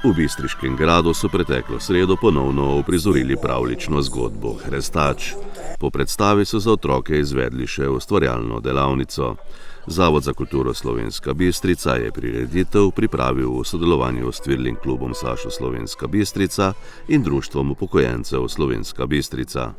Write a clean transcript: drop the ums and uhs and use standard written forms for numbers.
V bistriškem gradu so preteklo sredo ponovno uprizorili pravljično zgodbo Hrestač. Po predstavi so za otroke izvedli še ustvarjalno delavnico. Zavod za kulturo Slovenska Bistrica je prireditev pripravil v sodelovanju s Tvirling klubom Sašo Slovenska Bistrica in Društvom upokojencev Slovenska Bistrica.